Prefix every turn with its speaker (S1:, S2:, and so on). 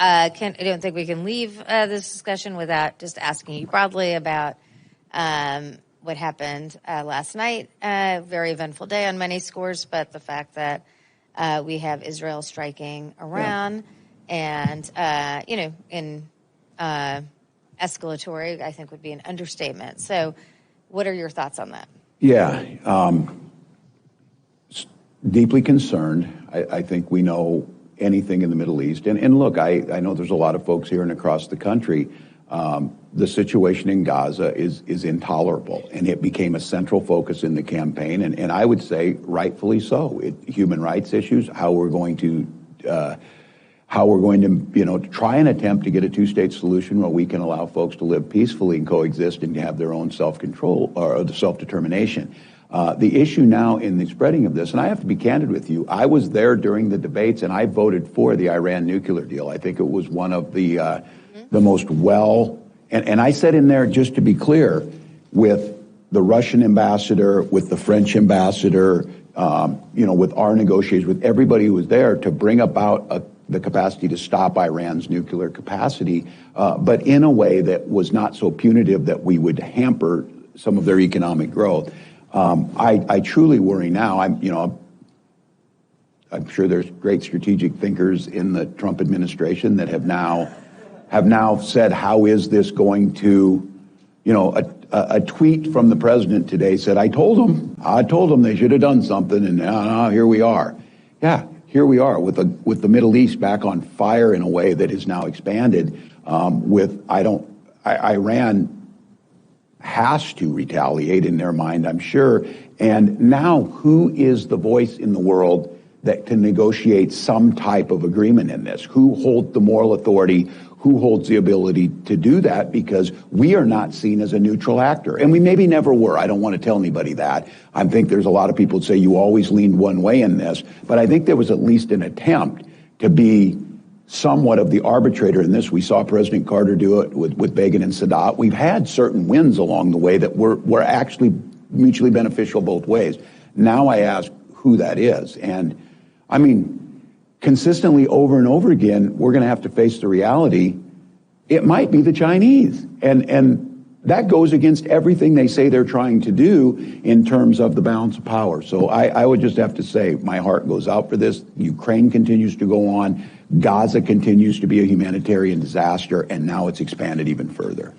S1: I don't think we can leave this discussion without just asking you broadly about what happened last night. Very eventful day on many scores, but the fact that we have Israel striking Iran and, in escalatory, I think would be an understatement. So what are your thoughts on that?
S2: Yeah, deeply concerned. I think we know anything in the Middle East. And look, I know there's a lot of folks here and across the country. The situation in Gaza is intolerable, and it became a central focus in the campaign. And I would say rightfully so. Human rights issues, how we're going to try and attempt to get a two-state solution where we can allow folks to live peacefully and coexist and have their own self-control or the self-determination. The issue now in the spreading of this, and I have to be candid with you, I was there during the debates and I voted for the Iran nuclear deal. I think it was one of the most and I said in there, just to be clear, with the Russian ambassador, with the French ambassador, with our negotiators, with everybody who was there to bring about the capacity to stop Iran's nuclear capacity, but in a way that was not so punitive that we would hamper some of their economic growth. I truly worry now. I'm sure there's great strategic thinkers in the Trump administration that have now said, how is this going to, a tweet from the president today said, I told them they should have done something, and now here we are. Yeah, here we are with the Middle East back on fire in a way that is now expanded. Iran has to retaliate in their mind, I'm sure. And now, who is the voice in the world that can negotiate some type of agreement in this? Who holds the moral authority? Who holds the ability to do that? Because we are not seen as a neutral actor. And we maybe never were. I don't want to tell anybody that. I think there's a lot of people that say you always leaned one way in this. But I think there was at least an attempt to be somewhat of the arbitrator in this. We saw President Carter do it with Begin and Sadat. We've had certain wins along the way that were actually mutually beneficial both ways. Now I ask who that is. And I mean, consistently over and over again, we're going to have to face the reality. It might be the Chinese. And that goes against everything they say they're trying to do in terms of the balance of power. So I would just have to say my heart goes out for this. Ukraine continues to go on. Gaza continues to be a humanitarian disaster, and now it's expanded even further.